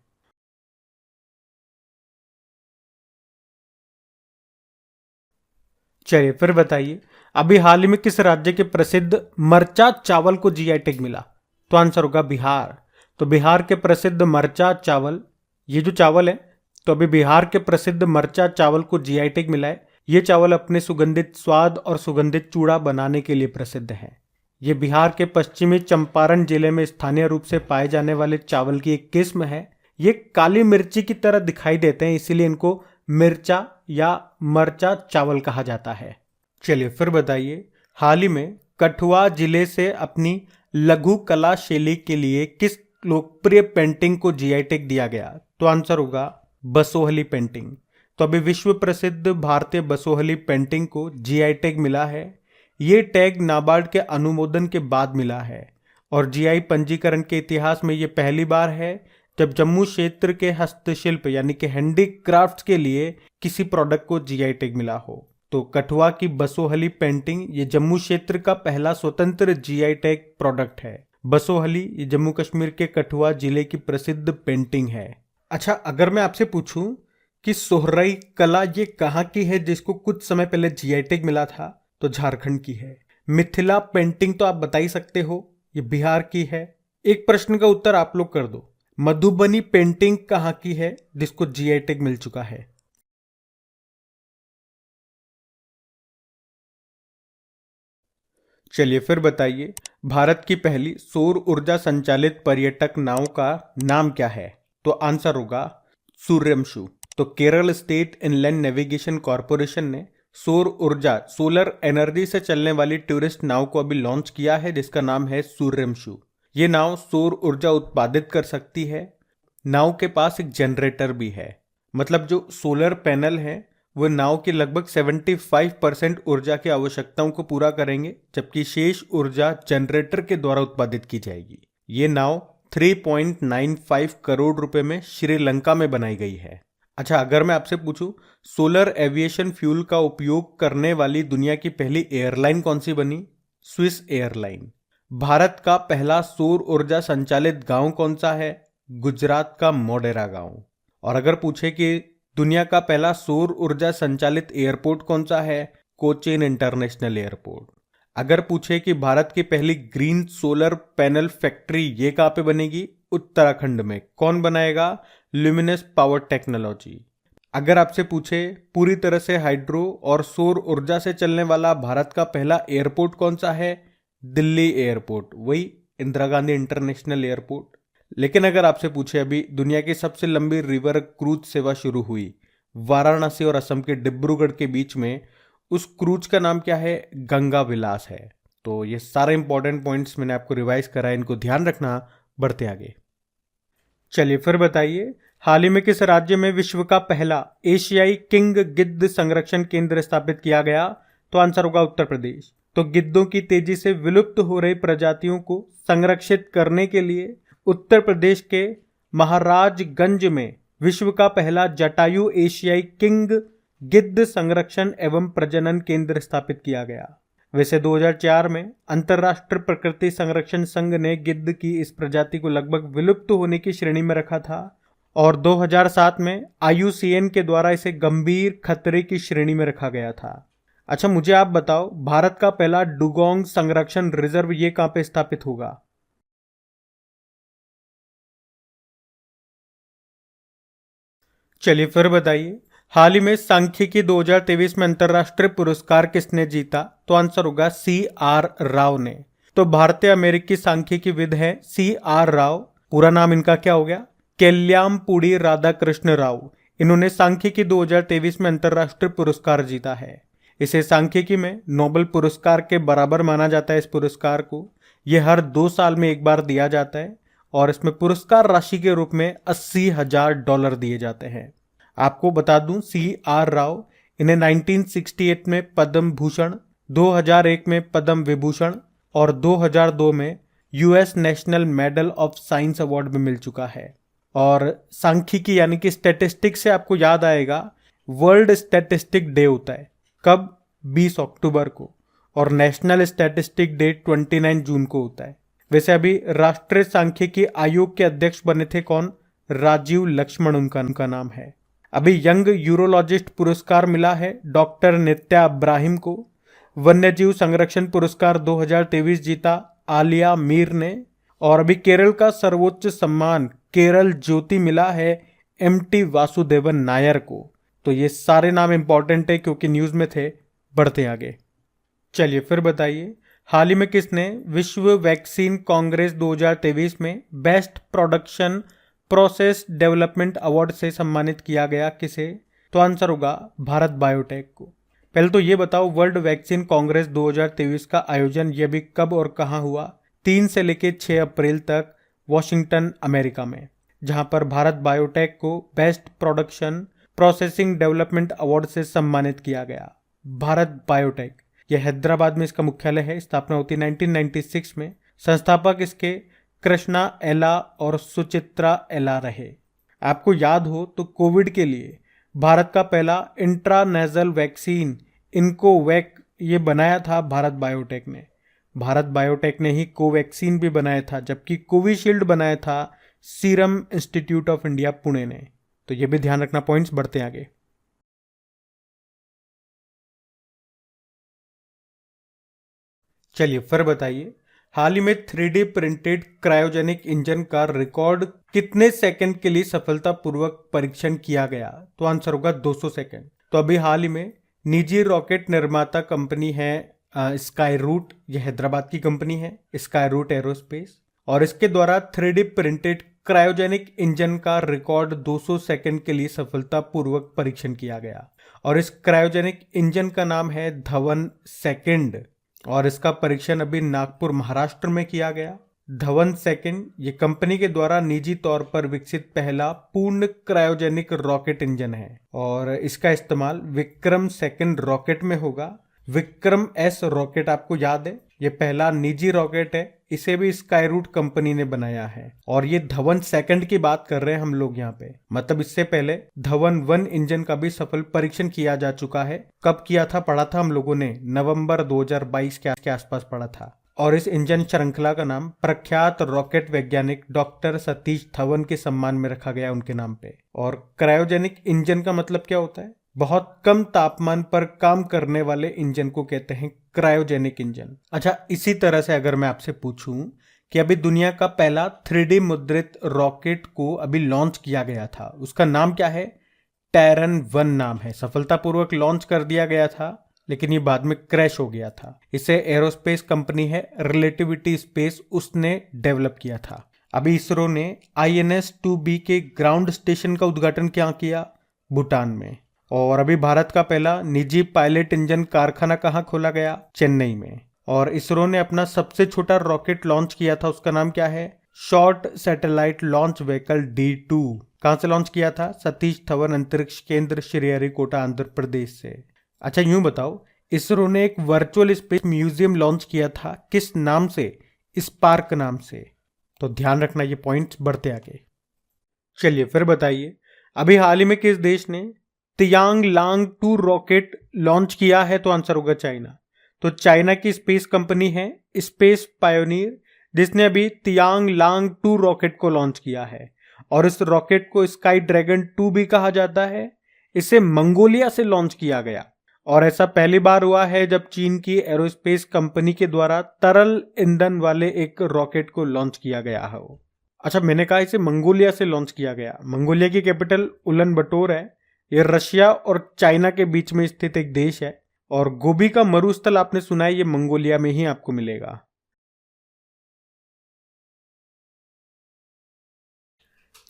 Speaker 1: चलिए फिर बताइए, अभी हाल ही में किस राज्य के प्रसिद्ध मरचा चावल को जीआई टैग मिला? तो आंसर होगा बिहार। तो बिहार के प्रसिद्ध मरचा चावल, ये जो चावल है, तो अभी बिहार के प्रसिद्ध मरचा चावल को जीआई टैग मिला है। ये चावल अपने सुगंधित स्वाद और सुगंधित चूड़ा बनाने के लिए प्रसिद्ध है। ये बिहार के पश्चिमी चंपारण जिले में स्थानीय रूप से पाए जाने वाले चावल की एक किस्म है। ये काली मिर्ची की तरह दिखाई देते हैं, इसीलिए इनको मिर्चा या मरचा चावल कहा जाता है। चलिए फिर बताइए, हाल ही में कठुआ जिले से अपनी लघु कला शैली के लिए किस लोकप्रिय पेंटिंग को जीआई टैग दिया गया? तो आंसर होगा बसोहली पेंटिंग। तो अभी विश्व प्रसिद्ध भारतीय बसोहली पेंटिंग को जीआई टैग मिला है। ये टैग नाबार्ड के अनुमोदन के बाद मिला है और जीआई पंजीकरण के इतिहास में ये पहली बार है जब जम्मू क्षेत्र के हस्तशिल्प यानी कि हैंडीक्राफ्ट्स के लिए किसी प्रोडक्ट को जीआई टैग मिला हो। तो कठुआ की बसोहली पेंटिंग ये जम्मू क्षेत्र का पहला स्वतंत्र जीआई टैग प्रोडक्ट है। बसोहली ये जम्मू कश्मीर के कठुआ जिले की प्रसिद्ध पेंटिंग है। अच्छा, अगर मैं आपसे पूछूं कि सोहराई कला ये कहाँ की है जिसको कुछ समय पहले जीआई टैग मिला था? तो झारखंड की है। मिथिला पेंटिंग तो आप बता ही सकते हो, ये बिहार की है। एक प्रश्न का उत्तर आप लोग कर दो, मधुबनी पेंटिंग कहाँ की है जिसको जीआई टैग मिल चुका है? चलिए फिर बताइए, भारत की पहली सौर ऊर्जा संचालित पर्यटक नाव का नाम क्या है? तो आंसर होगा सूर्यमशु। तो Kerala state inland navigation corporation ने सौर ऊर्जा, सोलर एनर्जी से चलने वाली टूरिस्ट नाव को अभी लॉन्च किया है जिसका नाम है सूर्यमशु। ये नाव सौर ऊर्जा उत्पादित कर सकती है। नाव के पास एक जनरेटर भी है। मतलब जो सोलर पैनल है वो नाव की लगभग 75% ऊर्जा की आवश्यकताओं को पूरा करेंगे, जबकि शेष ऊर्जा जनरेटर के द्वारा उत्पादित की जाएगी। ये नाव 3.95 करोड़ रुपए में श्रीलंका में बनाई गई है। अच्छा, अगर मैं आपसे पूछूं सोलर एविएशन फ्यूल का उपयोग करने वाली दुनिया की पहली एयरलाइन कौन सी बनी? Swiss airline. भारत का पहला सौर ऊर्जा संचालित गांव कौन सा है? गुजरात का मोढेरा गांव। और अगर पूछे कि दुनिया का पहला सौर ऊर्जा संचालित एयरपोर्ट कौन सा है? Cochin international airport. अगर पूछे कि भारत की पहली ग्रीन सोलर पैनल फैक्ट्री ये कहाँ पे बनेगी? उत्तराखंड में। कौन बनाएगा? Luminous power technology. अगर आपसे पूछे पूरी तरह से हाइड्रो और सौर ऊर्जा से चलने वाला भारत का पहला एयरपोर्ट कौन सा है, दिल्ली एयरपोर्ट, वही इंदिरा गांधी इंटरनेशनल एयरपोर्ट। लेकिन अगर आपसे पूछे अभी दुनिया की सबसे लंबी रिवर क्रूज सेवा शुरू हुई वाराणसी और असम के डिब्रूगढ़ के बीच में, उस क्रूज का नाम क्या है, गंगा विलास है। तो ये सारे इंपॉर्टेंट पॉइंट्स मैंने आपको रिवाइज करा है, इनको ध्यान रखना। बढ़ते आगे। चलिए फिर बताइए, हाल ही में किस राज्य में विश्व का पहला एशियाई किंग गिद्ध संरक्षण केंद्र स्थापित किया गया? तो आंसर होगा उत्तर प्रदेश। तो गिद्धों की तेजी से विलुप्त हो रही प्रजातियों को संरक्षित करने के लिए उत्तर प्रदेश के महाराजगंज में विश्व का पहला जटायु एशियाई किंग गिद्ध संरक्षण एवं प्रजनन केंद्र स्थापित किया गया। वैसे 2004 में अंतर्राष्ट्रीय प्रकृति संरक्षण संघ ने गिद्ध की इस प्रजाति को लगभग विलुप्त होने की श्रेणी में रखा था और 2007 में IUCN के द्वारा इसे गंभीर खतरे की श्रेणी में रखा गया था। अच्छा, मुझे आप बताओ, भारत का पहला डुगोंग संरक्षण रिजर्व ये कहां पे स्थापित होगा? चलिए फिर बताइए, हाल ही में सांख्यिकी 2023 में अंतरराष्ट्रीय पुरस्कार किसने जीता? तो आंसर होगा CR राव ने। तो भारतीय अमेरिकी सांख्यिकीविद है CR राव। पूरा नाम इनका क्या हो गया? केल्यामपुड़ी राधाकृष्ण राव। इन्होंने सांख्यिकी 2023 में अंतरराष्ट्रीय पुरस्कार जीता है। इसे सांख्यिकी में नोबेल पुरस्कार के बराबर माना जाता है। इस पुरस्कार को यह हर 2 साल में एक बार दिया जाता है और इसमें पुरस्कार राशि के रूप में $80,000 दिए जाते हैं। आपको बता दूं, CR राव इन्हें 1968 में पद्म भूषण, 2001 में पद्म विभूषण और 2002 में US national medal of science award भी मिल चुका है। और सांख्यिकी यानी कि स्टैटिस्टिक्स से आपको याद आएगा, वर्ल्ड स्टैटिस्टिक डे होता है कब? 20 अक्टूबर को। और नेशनल स्टैटिस्टिक डे 29 जून को होता है। वैसे अभी राष्ट्रीय सांख्यिकी आयोग के अध्यक्ष बने थे कौन? राजीव लक्ष्मण उनका नाम है। अभी यंग यूरोलॉजिस्ट पुरस्कार मिला है डॉक्टर नित्या इब्राहिम को। वन्यजीव संरक्षण पुरस्कार 2023 जीता आलिया मीर ने। और अभी केरल का सर्वोच्च सम्मान केरल ज्योति मिला है MT वासुदेवन नायर को। तो ये सारे नाम इंपॉर्टेंट है क्योंकि न्यूज में थे। बढ़ते आगे। चलिए फिर बताइए, हाल ही में किसने विश्व वैक्सीन कांग्रेस 2023 में best production process development award से सम्मानित किया गया? किसे? तो आंसर होगा भारत बायोटेक को। पहले तो ये बताओ, वर्ल्ड वैक्सीन कांग्रेस 2023 का आयोजन ये भी कब और कहां हुआ? 3 से लेकर 6 अप्रैल तक वॉशिंगटन अमेरिका में, जहां पर भारत बायोटेक को best production processing development award से सम्मानित किया गया। भारत बायोटेक यह हैदराबाद में इसका मुख्यालय है। स्थापना होती 1996 में। संस्थापक इसके कृष्णा एला और सुचित्रा एला रहे। आपको याद हो तो कोविड के लिए भारत का पहला इंट्रानेजल वैक्सीन इनकोवैक ये बनाया था भारत बायोटेक ने। भारत बायोटेक ने ही कोवैक्सीन भी बनाया था, जबकि कोविशील्ड बनाया था serum institute of India Pune ने। तो ये भी ध्यान रखना पॉइंट्स। बढ़ते आगे। चलिए फिर बताइए, हाल ही में 3D प्रिंटेड क्रायोजेनिक इंजन का रिकॉर्ड कितने सेकंड के लिए सफलतापूर्वक परीक्षण किया गया? तो आंसर होगा 200 सेकंड। तो अभी हाल ही में निजी रॉकेट निर्माता कंपनी है स्काई रूट, यह हैदराबाद की कंपनी है, स्काई रूट एरोस्पेस, और इसके द्वारा 3D प्रिंटेड क्रायोजेनिक इंजन का रिकॉर्ड 200 सेकंड के लिए सफलतापूर्वक परीक्षण किया गया। और इस क्रायोजेनिक इंजन का नाम है धवन सेकंड और इसका परीक्षण अभी नागपुर महाराष्ट्र में किया गया। धवन सेकंड ये कंपनी के द्वारा निजी तौर पर विकसित पहला पूर्ण क्रायोजेनिक रॉकेट इंजन है और इसका इस्तेमाल विक्रम सेकंड रॉकेट में होगा। विक्रम S रॉकेट आपको याद है, ये पहला निजी रॉकेट है, इसे भी स्काई रूट कंपनी ने बनाया है। और ये धवन सेकंड की बात कर रहे हैं हम लोग यहाँ पे, मतलब इससे पहले धवन 1 इंजन का भी सफल परीक्षण किया जा चुका है। कब किया था पढ़ा था हम लोगों ने, नवंबर 2022 के आसपास पढ़ा था। और इस इंजन श्रृंखला का नाम प्रख्यात रॉकेट वैज्ञानिक डॉक्टर सतीश धवन के सम्मान में रखा गया उनके नाम पे। और क्रायोजेनिक इंजन का मतलब क्या होता है? बहुत कम तापमान पर काम करने वाले इंजन को कहते हैं क्रायोजेनिक इंजन। अच्छा, इसी तरह से अगर मैं आपसे पूछूं कि अभी दुनिया का पहला 3D मुद्रित रॉकेट को अभी लॉन्च किया गया था, उसका नाम क्या है? टैरन 1 नाम है। सफलतापूर्वक लॉन्च कर दिया गया था, लेकिन ये बाद में क्रैश हो गया था। इसे एरोस्पेस कंपनी है रिलेटिविटी स्पेस, उसने डेवलप किया था। अभी इसरो ने INS-2B के ग्राउंड स्टेशन का उद्घाटन क्या किया? भूटान में। और अभी भारत का पहला निजी पायलट इंजन कारखाना कहाँ खोला गया? चेन्नई में। और इसरो ने अपना सबसे छोटा रॉकेट लॉन्च किया था, उसका नाम क्या है? Short satellite launch vehicle D2। कहां से लॉन्च किया था? सतीश धवन अंतरिक्ष केंद्र, श्रीहरिकोटा, आंध्र प्रदेश से। अच्छा यूं बताओ, इसरो ने एक वर्चुअल स्पेस म्यूजियम लॉन्च किया था, किस नाम से? स्पार्क नाम से। तो ध्यान रखना ये पॉइंट्स बढ़ते आगे। चलिए फिर बताइए, अभी हाल ही में किस देश ने तियांग लांग 2 रॉकेट लॉन्च किया है? तो आंसर होगा चाइना। तो चाइना की स्पेस कंपनी है स्पेस पायोनियर, जिसने अभी तियांग लांग 2 रॉकेट को लॉन्च किया है। और इस रॉकेट को स्काई ड्रैगन 2 भी कहा जाता है। इसे मंगोलिया से लॉन्च किया गया, और ऐसा पहली बार हुआ है जब चीन की एरोस्पेस कंपनी के द्वारा तरल ईंधन वाले एक रॉकेट को लॉन्च किया गया है। अच्छा, मैंने कहा इसे मंगोलिया से लॉन्च किया गया। मंगोलिया की कैपिटल उलन बटोर है। ये रशिया और चाइना के बीच में स्थित एक देश है, और गोबी का मरुस्थल आपने सुना है, ये मंगोलिया में ही आपको मिलेगा।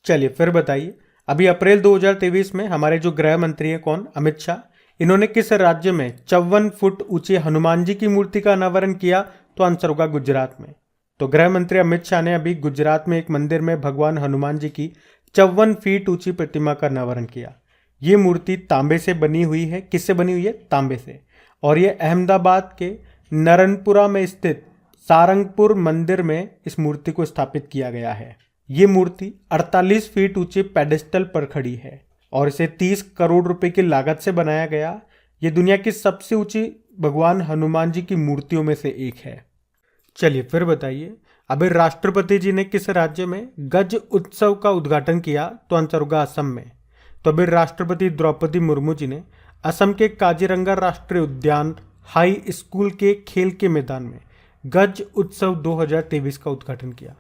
Speaker 1: चलिए फिर बताइए, अभी अप्रैल 2023 में हमारे जो गृह मंत्री है कौन? अमित शाह। इन्होंने किस राज्य में 54 फुट ऊंचे हनुमान जी की मूर्ति का अनावरण किया? तो आंसर होगा गुजरात में। तो गृह मंत्री अमित शाह ने अभी गुजरात में एक मंदिर में भगवान हनुमान जी की 54 फीट ऊंची प्रतिमा का अनावरण किया। ये मूर्ति तांबे से बनी हुई है। किससे बनी हुई है? तांबे से। और ये अहमदाबाद के नरनपुरा में स्थित सारंगपुर मंदिर में इस मूर्ति को स्थापित किया गया है। ये मूर्ति 48 फीट ऊंचे पेडेस्टल पर खड़ी है, और इसे 30 करोड़ रुपए की लागत से बनाया गया। ये दुनिया की सबसे ऊंची भगवान हनुमान जी की मूर्तियों में से एक है। चलिए फिर बताइए, अभी राष्ट्रपति जी ने किस राज्य में गज उत्सव का उद्घाटन किया? तो आंसर होगा असम में। तो अभी राष्ट्रपति द्रौपदी मुर्मू जी ने असम के काजीरंगा राष्ट्रीय उद्यान हाई स्कूल के खेल के मैदान में गज उत्सव 2023 का उद्घाटन किया।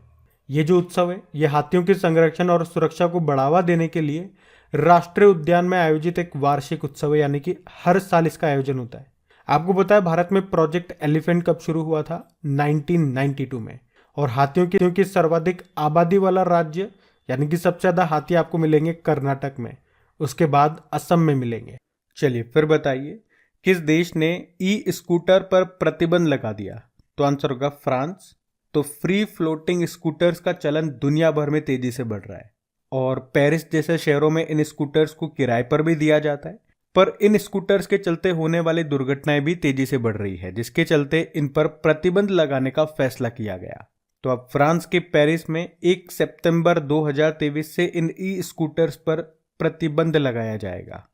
Speaker 1: ये जो उत्सव है, ये हाथियों के संरक्षण और सुरक्षा को बढ़ावा देने के लिए राष्ट्रीय उद्यान में आयोजित एक वार्षिक उत्सव है, यानी कि हर साल इसका आयोजन होता है। आपको पता है भारत में प्रोजेक्ट एलिफेंट कब शुरू हुआ था? 1992 में। और हाथियों की सर्वाधिक आबादी वाला राज्य, यानी कि सबसे ज्यादा हाथी आपको मिलेंगे कर्नाटक में, उसके बाद असम में मिलेंगे। चलिए फिर बताइए, किस देश ने ई स्कूटर पर प्रतिबंध लगा दिया? तो आंसर होगा फ्रांस। तो फ्री फ्लोटिंग स्कूटर्स का चलन दुनिया भर में तेजी से बढ़ रहा है, और पेरिस जैसे शहरों में इन स्कूटर्स को किराए पर भी दिया जाता है। पर इन स्कूटर्स के चलते होने वाली दुर्घटनाएं भी तेजी से बढ़ रही है, जिसके चलते इन पर प्रतिबंध लगाने का फैसला किया गया। तो अब फ्रांस के पेरिस में 1 सितंबर 2023 से इन ई स्कूटर्स पर प्रतिबंध लगाया जाएगा।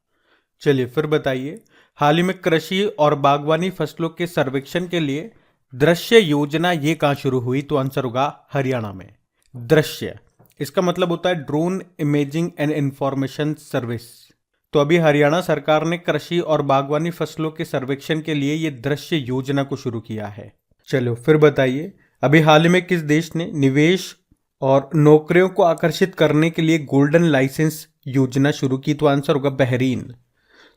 Speaker 1: चलिए फिर बताइए, हाल ही में कृषि और बागवानी फसलों के सर्वेक्षण के लिए दृश्य योजना ये कहाँ शुरू हुई? तो आंसर होगा हरियाणा में। दृश्य, इसका मतलब होता है drone imaging and information service. तो अभी हरियाणा सरकार ने कृषि और बागवानी फसलों के सर्वेक्षण के लिए ये दृश्य योजना को शुरू किया है। चलो फिर बताइए, अभी हाल ही में किस देश ने निवेश और नौकरियों को आकर्षित करने के लिए गोल्डन लाइसेंस योजना शुरू की? तो आंसर होगा बहरीन।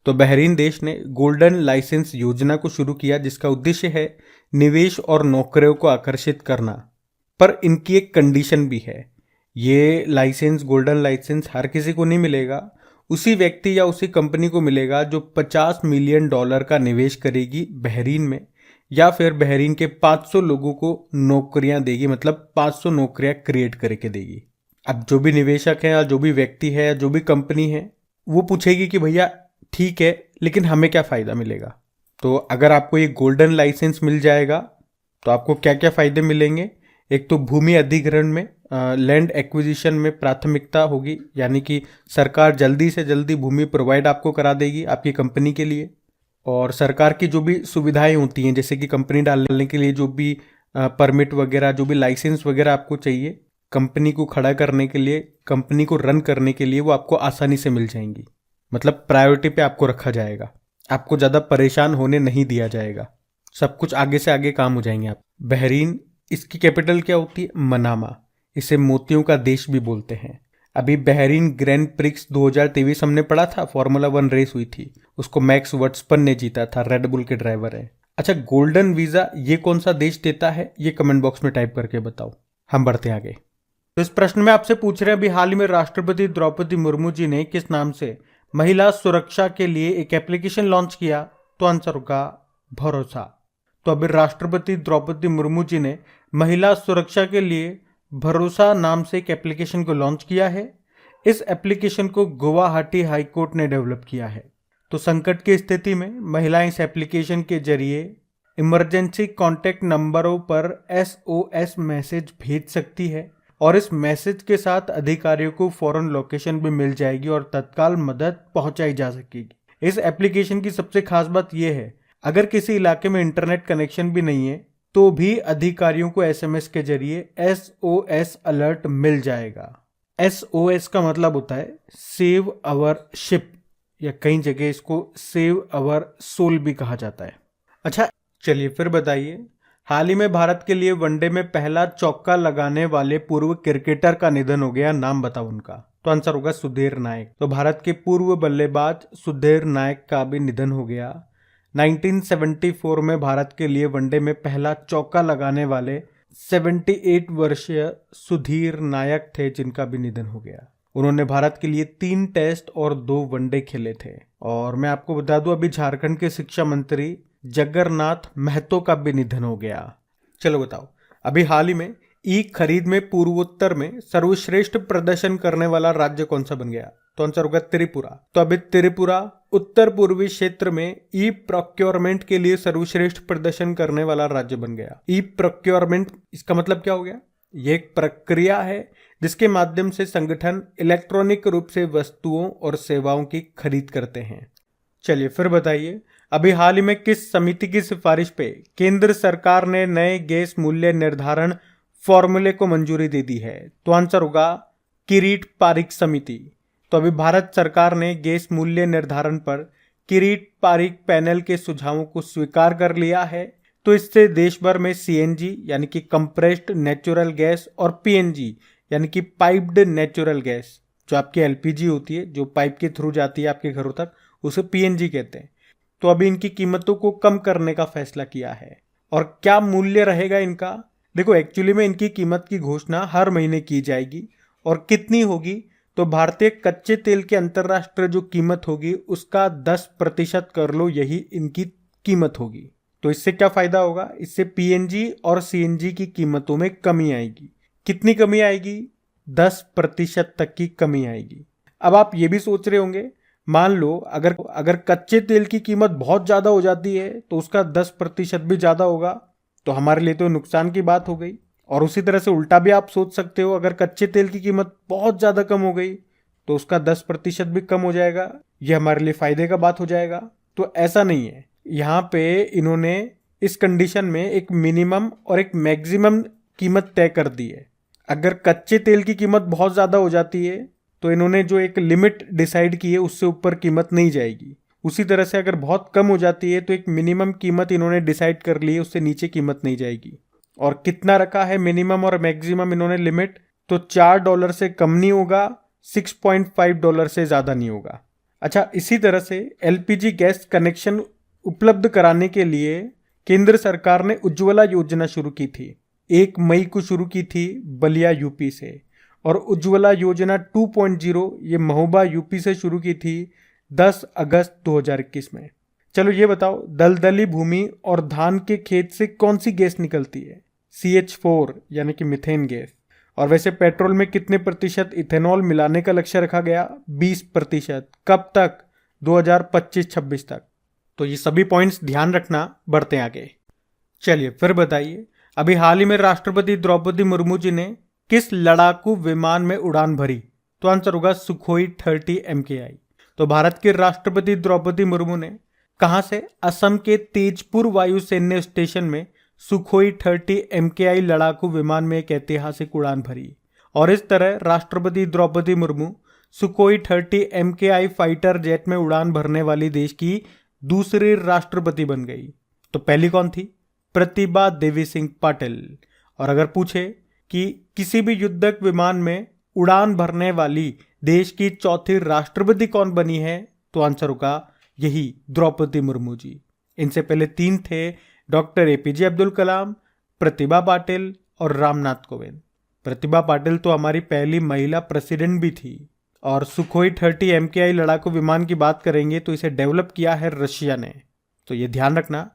Speaker 1: तो बहरीन देश ने गोल्डन लाइसेंस योजना को शुरू किया, जिसका उद्देश्य है निवेश और नौकरियों को आकर्षित करना। पर इनकी एक कंडीशन भी है। ये लाइसेंस, गोल्डन लाइसेंस, हर किसी को नहीं मिलेगा। उसी व्यक्ति या उसी कंपनी को मिलेगा जो $50 मिलियन का निवेश करेगी बहरीन में, या फिर बहरीन के 500 लोगों को नौकरियां देगी, मतलब 500 नौकरियां क्रिएट करके देगी। अब जो भी निवेशक है या जो भी व्यक्ति है या जो भी कंपनी है, वो पूछेगी कि भैया ठीक है, लेकिन हमें क्या फ़ायदा मिलेगा? तो अगर आपको ये गोल्डन लाइसेंस मिल जाएगा तो आपको क्या क्या फ़ायदे मिलेंगे? एक तो भूमि अधिग्रहण में, लैंड एक्विजिशन में प्राथमिकता होगी, यानी कि सरकार जल्दी से जल्दी भूमि प्रोवाइड आपको करा देगी आपकी कंपनी के लिए। और सरकार की जो भी सुविधाएं होती हैं, जैसे कि कंपनी डालने के लिए जो भी परमिट वगैरह, जो भी लाइसेंस वगैरह आपको चाहिए कंपनी को खड़ा करने के लिए, कंपनी को रन करने के लिए, वो आपको आसानी से मिल जाएंगी। मतलब प्रायोरिटी पे आपको रखा जाएगा, आपको ज़्यादा परेशान होने नहीं दिया जाएगा, सब कुछ आगे से आगे काम हो जाएंगे आप। बहरीन, इसकी कैपिटल क्या होती है? मनामा। इसे मोतियों का देश भी बोलते हैं। अभी बहरीन ग्रैंड प्रिक्स 2023 हमने पढ़ा था, फॉर्मूला 1 रेस हुई थी, उसको मैक्स वर्स्टपन ने जीता था, रेड बुल के ड्राइवर है। अच्छा, गोल्डन वीजा ये कौन सा देश देता है, ये कमेंट बॉक्स में टाइप करके बताओ। हम बढ़ते हैं आगे। तो इस प्रश्न में आपसे पूछ रहे हैं, अभी हाल ही में राष्ट्रपति द्रौपदी मुर्मू जी ने किस नाम से महिला सुरक्षा के लिए एक एप्लीकेशन लॉन्च किया? तो आंसर होगा भरोसा। तो अभी राष्ट्रपति द्रौपदी मुर्मू जी ने महिला सुरक्षा के लिए भरोसा नाम से एक एप्लीकेशन को लॉन्च किया है। इस एप्लीकेशन को गुवाहाटी हाईकोर्ट ने डेवलप किया है। तो संकट की स्थिति में महिलाएं इस एप्लीकेशन के जरिए इमरजेंसी कॉन्टैक्ट नंबरों पर SOS मैसेज भेज सकती है और इस मैसेज के साथ अधिकारियों को फौरन लोकेशन भी मिल जाएगी और तत्काल मदद पहुंचाई जा सकेगी। इस एप्लीकेशन की सबसे खास बात यह है, अगर किसी इलाके में इंटरनेट कनेक्शन भी नहीं है तो भी अधिकारियों को SMS के जरिए SOS अलर्ट मिल जाएगा। SOS का मतलब होता है सेव अवर शिप, या कई जगह इसको सेव अवर सोल भी कहा जाता है। अच्छा, चलिए फिर बताइए, हाल ही में भारत के लिए वनडे में पहला चौका लगाने वाले पूर्व क्रिकेटर का निधन हो गया, नाम बताओ उनका। तो आंसर होगा सुधीर नायक। तो भारत के पूर्व बल्लेबाज सुधीर नायक का भी निधन हो गया। 1974 में भारत के लिए वनडे में पहला चौका लगाने वाले 78 वर्षीय सुधीर नायक थे, जिनका भी निधन हो गया। उन्होंने भारत के लिए 3 टेस्ट और 2 वनडे खेले थे। और मैं आपको बता दूं, अभी झारखंड के शिक्षा मंत्री जगन्नाथ महतो का भी निधन हो गया। चलो बताओ, अभी हाल ही में ई खरीद में पूर्वोत्तर में सर्वश्रेष्ठ प्रदर्शन करने वाला राज्य कौन सा बन गया? तो आंसर होगा त्रिपुरा। तो अभी त्रिपुरा उत्तर पूर्वी क्षेत्र में ई प्रोक्योरमेंट के लिए सर्वश्रेष्ठ प्रदर्शन करने वाला राज्य बन गया। ई प्रोक्योरमेंट, इसका मतलब क्या हो गया? ये एक प्रक्रिया है जिसके माध्यम से संगठन इलेक्ट्रॉनिक रूप से वस्तुओं और सेवाओं की खरीद करते हैं। चलिए फिर बताइए, अभी हाल ही में किस समिति की सिफारिश पे केंद्र सरकार ने नए गैस मूल्य निर्धारण फॉर्मूले को मंजूरी दे दी है? तो आंसर होगा किरीट पारिक समिति। तो अभी भारत सरकार ने गैस मूल्य निर्धारण पर किरीट पारिक पैनल के सुझावों को स्वीकार कर लिया है। तो इससे देश भर में CNG यानी कि कंप्रेस्ड नेचुरल गैस और PNG यानी कि पाइप्ड नेचुरल गैस, जो आपकी LPG होती है, जो पाइप के थ्रू जाती है आपके घरों तक, उसे PNG कहते हैं। तो अभी इनकी कीमतों को कम करने का फैसला किया है। और क्या मूल्य रहेगा इनका? देखो, एक्चुअली में इनकी कीमत की घोषणा हर महीने की जाएगी। और कितनी होगी? तो भारतीय कच्चे तेल की अंतर्राष्ट्रीय जो कीमत होगी उसका 10% कर लो, यही इनकी कीमत होगी। तो इससे क्या फायदा होगा? इससे PNG और CNG की कीमतों में कमी आएगी। कितनी कमी आएगी? 10% तक की कमी आएगी। अब आप ये भी सोच रहे होंगे, मान लो अगर कच्चे तेल की कीमत बहुत ज्यादा हो जाती है तो उसका 10% भी ज्यादा होगा, तो हमारे लिए तो नुकसान की बात हो गई। और उसी तरह से उल्टा भी आप सोच सकते हो, अगर कच्चे तेल की कीमत बहुत ज्यादा कम हो गई तो उसका 10% भी कम हो जाएगा, यह हमारे लिए फायदे का बात हो जाएगा। तो ऐसा नहीं है, यहाँ पे इन्होंने इस कंडीशन में एक मिनिमम और एक मैक्सिमम कीमत तय कर दी है। अगर कच्चे तेल की कीमत बहुत ज्यादा हो जाती है तो इन्होंने जो एक लिमिट डिसाइड की है उससे ऊपर कीमत नहीं जाएगी। उसी तरह से अगर बहुत कम हो जाती है तो एक मिनिमम कीमत इन्होंने डिसाइड कर ली है, उससे नीचे कीमत नहीं जाएगी। और कितना रखा है मिनिमम और मैक्सिमम इन्होंने लिमिट? तो $4 से कम नहीं होगा, $6.5 से ज्यादा नहीं होगा। अच्छा, इसी तरह से LPG गैस कनेक्शन उपलब्ध कराने के लिए केंद्र सरकार ने उज्ज्वला योजना शुरू की थी। 1 मई को शुरू की थी बलिया UP से। और उज्ज्वला योजना 2.0 ये महोबा UP से शुरू की थी 10 अगस्त 2021 में। चलो ये बताओ, दलदली भूमि और धान के खेत से कौन सी गैस निकलती है? CH4 यानी कि मीथेन गैस। और वैसे पेट्रोल में कितने प्रतिशत इथेनॉल मिलाने का लक्ष्य रखा गया? 20%। कब तक? 2025-26 तक। तो ये सभी पॉइंट्स ध्यान रखना। बढ़ते आगे। चलिए फिर बताइए, अभी हाल ही में राष्ट्रपति द्रौपदी मुर्मू जी ने किस लड़ाकू विमान में उड़ान भरी? तो आंसर होगा सुखोई 30 MKI। तो भारत के राष्ट्रपति द्रौपदी मुर्मू ने कहां से? असम के तेजपुर वायु सैन्य स्टेशन में सुखोई 30 MKI लड़ाकू विमान में एक ऐतिहासिक उड़ान भरी। और इस तरह राष्ट्रपति Droupadi Murmu Sukhoi 30 MKI fighter jet में उड़ान भरने वाली देश की दूसरी राष्ट्रपति बन गई। तो पहली कौन थी? प्रतिभा देवी सिंह पाटिल। और अगर पूछे कि किसी भी युद्धक विमान में उड़ान भरने वाली देश की चौथी राष्ट्रपति कौन बनी है? तो आंसर होगा यही द्रौपदी मुर्मू जी। इनसे पहले 3 थे, डॉक्टर एपीजे अब्दुल कलाम, प्रतिभा पाटिल और रामनाथ कोविंद। प्रतिभा पाटिल तो हमारी पहली महिला प्रेसिडेंट भी थी। और सुखोई 30 MKI लड़ाकू विमान की बात करेंगे तो इसे डेवलप किया है रशिया ने। तो ये ध्यान रखना,